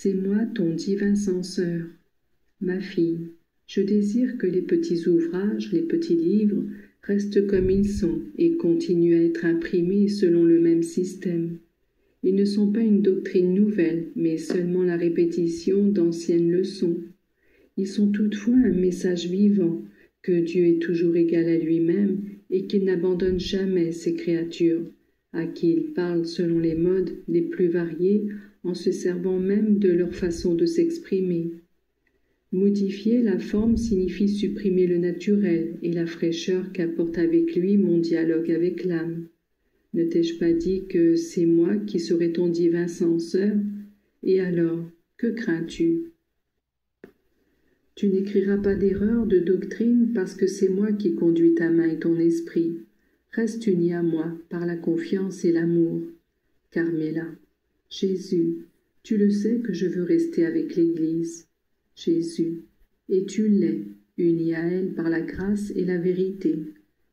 C'est moi ton divin censeur. Ma fille, je désire que les petits ouvrages, les petits livres, restent comme ils sont et continuent à être imprimés selon le même système. Ils ne sont pas une doctrine nouvelle, mais seulement la répétition d'anciennes leçons. Ils sont toutefois un message vivant, que Dieu est toujours égal à lui-même et qu'il n'abandonne jamais ses créatures, à qui il parle selon les modes les plus variés, en se servant même de leur façon de s'exprimer. Modifier la forme signifie supprimer le naturel et la fraîcheur qu'apporte avec lui mon dialogue avec l'âme. Ne t'ai-je pas dit que c'est moi qui serai ton divin censeur? Et alors, que crains-tu? Tu n'écriras pas d'erreur de doctrine parce que c'est moi qui conduis ta main et ton esprit. Reste uni à moi par la confiance et l'amour. Carmela, Jésus, tu le sais que je veux rester avec l'Église. Jésus, et tu l'es, uni à elle par la grâce et la vérité.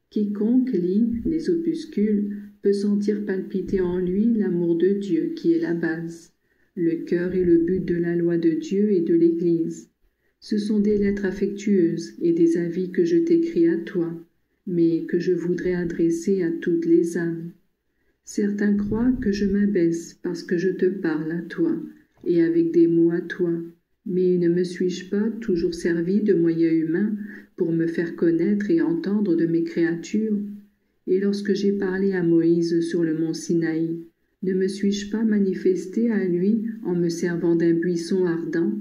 Quiconque lit les opuscules peut sentir palpiter en lui l'amour de Dieu qui est la base, le cœur et le but de la loi de Dieu et de l'Église. Ce sont des lettres affectueuses et des avis que je t'écris à toi, mais que je voudrais adresser à toutes les âmes. Certains croient que je m'abaisse parce que je te parle à toi, et avec des mots à toi. Mais ne me suis-je pas toujours servi de moyens humains pour me faire connaître et entendre de mes créatures? Et lorsque j'ai parlé à Moïse sur le mont Sinaï, ne me suis-je pas manifesté à lui en me servant d'un buisson ardent,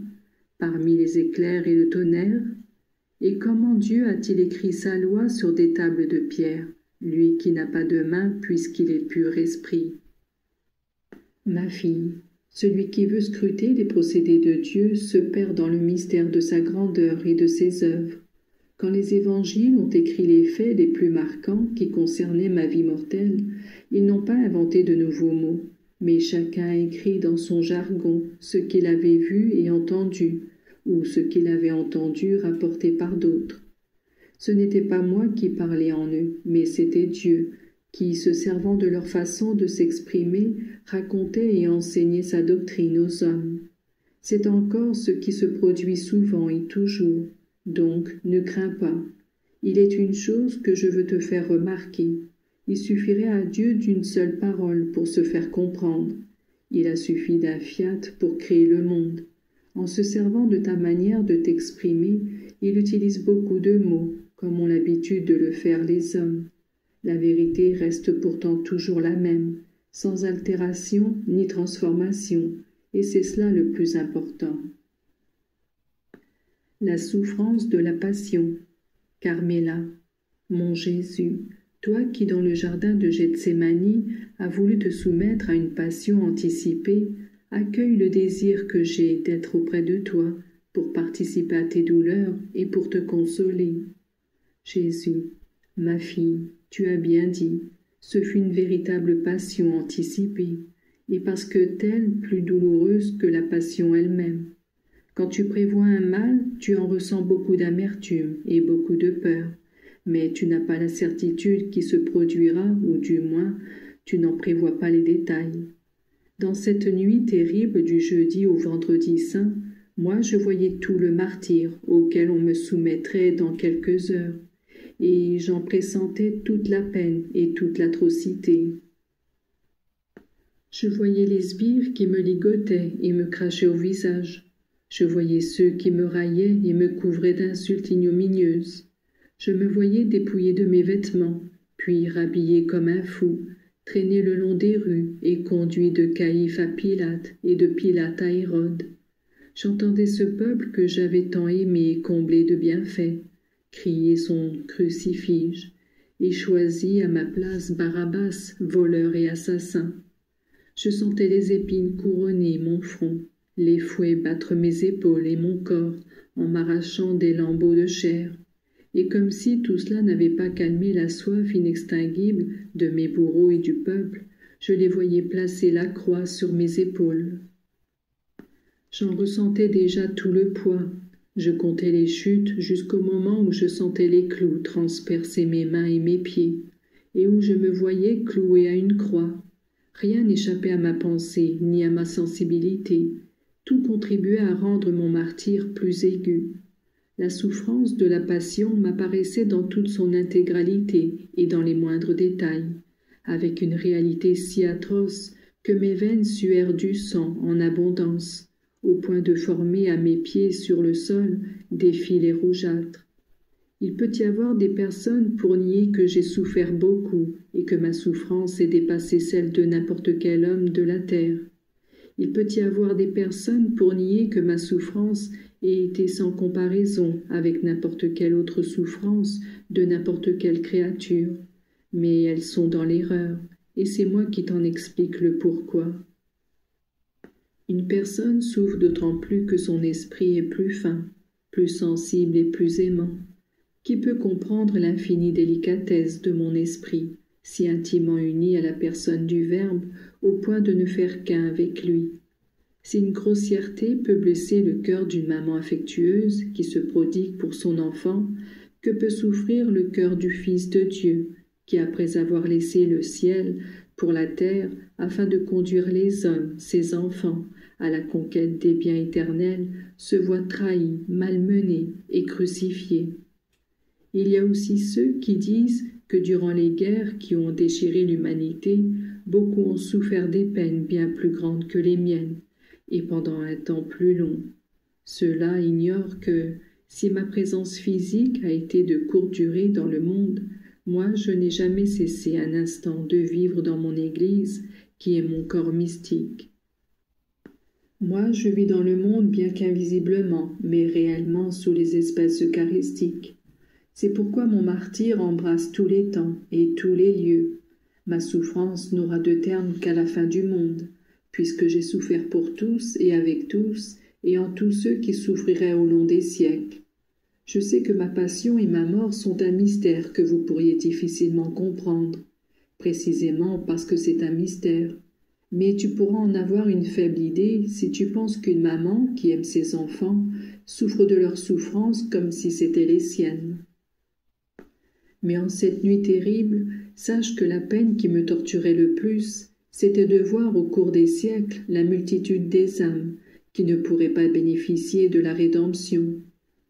parmi les éclairs et le tonnerre? Et comment Dieu a-t-il écrit sa loi sur des tables de pierre, lui qui n'a pas de main puisqu'il est pur esprit? Ma fille, celui qui veut scruter les procédés de Dieu se perd dans le mystère de sa grandeur et de ses œuvres. Quand les évangiles ont écrit les faits les plus marquants qui concernaient ma vie mortelle, ils n'ont pas inventé de nouveaux mots, mais chacun a écrit dans son jargon ce qu'il avait vu et entendu, ou ce qu'il avait entendu rapporté par d'autres. Ce n'était pas moi qui parlais en eux, mais c'était Dieu, qui, se servant de leur façon de s'exprimer, racontait et enseignait sa doctrine aux hommes. C'est encore ce qui se produit souvent et toujours. Donc, ne crains pas. Il est une chose que je veux te faire remarquer. Il suffirait à Dieu d'une seule parole pour se faire comprendre. Il a suffi d'un fiat pour créer le monde. En se servant de ta manière de t'exprimer, il utilise beaucoup de mots, comme ont l'habitude de le faire les hommes. La vérité reste pourtant toujours la même, sans altération ni transformation, et c'est cela le plus important. La souffrance de la passion. Carmela, mon Jésus, toi qui dans le jardin de Gethsémani as voulu te soumettre à une passion anticipée, accueille le désir que j'ai d'être auprès de toi pour participer à tes douleurs et pour te consoler. Jésus, ma fille, tu as bien dit, ce fut une véritable passion anticipée, et parce que telle plus douloureuse que la passion elle-même. Quand tu prévois un mal, tu en ressens beaucoup d'amertume et beaucoup de peur, mais tu n'as pas la certitude qui se produira, ou du moins, tu n'en prévois pas les détails. Dans cette nuit terrible du jeudi au vendredi saint, moi je voyais tout le martyre auquel on me soumettrait dans quelques heures, et j'en pressentais toute la peine et toute l'atrocité. Je voyais les sbires qui me ligotaient et me crachaient au visage. Je voyais ceux qui me raillaient et me couvraient d'insultes ignominieuses. Je me voyais dépouillé de mes vêtements, puis rhabillé comme un fou, traîné le long des rues et conduit de Caïphe à Pilate et de Pilate à Hérode. J'entendais ce peuple que j'avais tant aimé et comblé de bienfaits crier son crucifige, et choisi à ma place Barabbas, voleur et assassin. Je sentais les épines couronner mon front, les fouets battre mes épaules et mon corps en m'arrachant des lambeaux de chair, et comme si tout cela n'avait pas calmé la soif inextinguible de mes bourreaux et du peuple, je les voyais placer la croix sur mes épaules. J'en ressentais déjà tout le poids. Je comptais les chutes jusqu'au moment où je sentais les clous transpercer mes mains et mes pieds, et où je me voyais cloué à une croix. Rien n'échappait à ma pensée ni à ma sensibilité. tout contribuait à rendre mon martyre plus aigu. La souffrance de la passion m'apparaissait dans toute son intégralité et dans les moindres détails, avec une réalité si atroce que mes veines suèrent du sang en abondance, au point de former à mes pieds sur le sol des filets rougeâtres. Il peut y avoir des personnes pour nier que j'ai souffert beaucoup et que ma souffrance ait dépassé celle de n'importe quel homme de la terre. Il peut y avoir des personnes pour nier que ma souffrance ait été sans comparaison avec n'importe quelle autre souffrance de n'importe quelle créature. Mais elles sont dans l'erreur, et c'est moi qui t'en explique le pourquoi. Une personne souffre d'autant plus que son esprit est plus fin, plus sensible et plus aimant. Qui peut comprendre l'infinie délicatesse de mon esprit, si intimement uni à la personne du Verbe, au point de ne faire qu'un avec lui? Si une grossièreté peut blesser le cœur d'une maman affectueuse qui se prodigue pour son enfant, que peut souffrir le cœur du Fils de Dieu, qui, après avoir laissé le ciel pour la terre, afin de conduire les hommes, ses enfants, à la conquête des biens éternels, se voit trahi, malmené et crucifié? Il y a aussi ceux qui disent que durant les guerres qui ont déchiré l'humanité, beaucoup ont souffert des peines bien plus grandes que les miennes, et pendant un temps plus long. Ceux-là ignorent que, si ma présence physique a été de courte durée dans le monde, moi je n'ai jamais cessé un instant de vivre dans mon Église, qui est mon corps mystique. Moi je vis dans le monde bien qu'invisiblement, mais réellement sous les espaces eucharistiques. C'est pourquoi mon martyre embrasse tous les temps et tous les lieux. Ma souffrance n'aura de terme qu'à la fin du monde, puisque j'ai souffert pour tous et avec tous, et en tous ceux qui souffriraient au long des siècles. Je sais que ma passion et ma mort sont un mystère que vous pourriez difficilement comprendre, précisément parce que c'est un mystère. Mais tu pourras en avoir une faible idée si tu penses qu'une maman qui aime ses enfants souffre de leurs souffrances comme si c'étaient les siennes. Mais en cette nuit terrible, sache que la peine qui me torturait le plus, c'était de voir au cours des siècles la multitude des âmes qui ne pourraient pas bénéficier de la rédemption,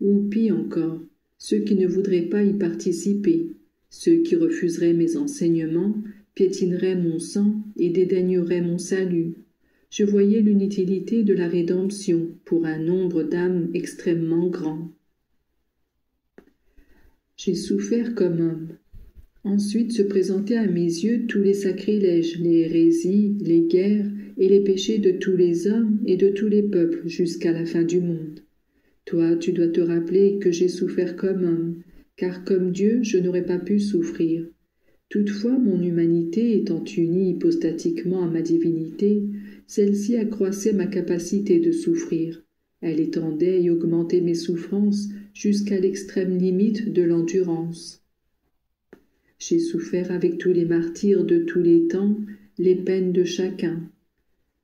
ou pis encore, ceux qui ne voudraient pas y participer, ceux qui refuseraient mes enseignements, piétineraient mon sang et dédaigneraient mon salut. Je voyais l'inutilité de la rédemption pour un nombre d'âmes extrêmement grand. J'ai souffert comme homme. Ensuite se présentaient à mes yeux tous les sacrilèges, les hérésies, les guerres et les péchés de tous les hommes et de tous les peuples jusqu'à la fin du monde. Toi, tu dois te rappeler que j'ai souffert comme homme, car comme Dieu, je n'aurais pas pu souffrir. Toutefois, mon humanité étant unie hypostatiquement à ma divinité, celle-ci accroissait ma capacité de souffrir. Elle étendait et augmentait mes souffrances jusqu'à l'extrême limite de l'endurance. J'ai souffert avec tous les martyrs de tous les temps les peines de chacun.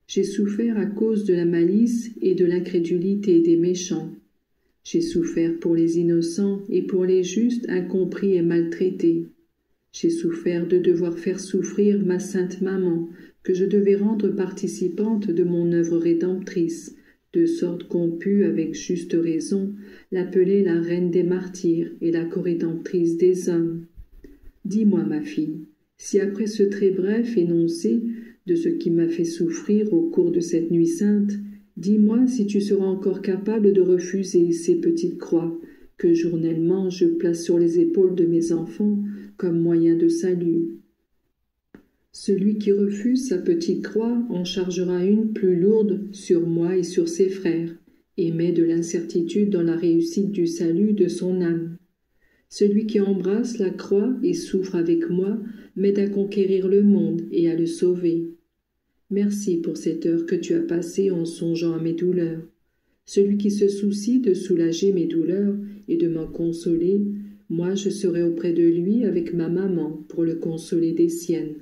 J'ai souffert à cause de la malice et de l'incrédulité des méchants. J'ai souffert pour les innocents et pour les justes incompris et maltraités. J'ai souffert de devoir faire souffrir ma sainte maman, que je devais rendre participante de mon œuvre rédemptrice, de sorte qu'on put, avec juste raison, l'appeler la reine des martyrs et la corédemptrice des hommes. Dis-moi, ma fille, si après ce très bref énoncé de ce qui m'a fait souffrir au cours de cette nuit sainte, dis-moi si tu seras encore capable de refuser ces petites croix que journellement je place sur les épaules de mes enfants comme moyen de salut. Celui qui refuse sa petite croix en chargera une plus lourde sur moi et sur ses frères, et met de l'incertitude dans la réussite du salut de son âme. Celui qui embrasse la croix et souffre avec moi m'aide à conquérir le monde et à le sauver. Merci pour cette heure que tu as passée en songeant à mes douleurs. Celui qui se soucie de soulager mes douleurs et de m'en consoler, moi je serai auprès de lui avec ma maman pour le consoler des siennes.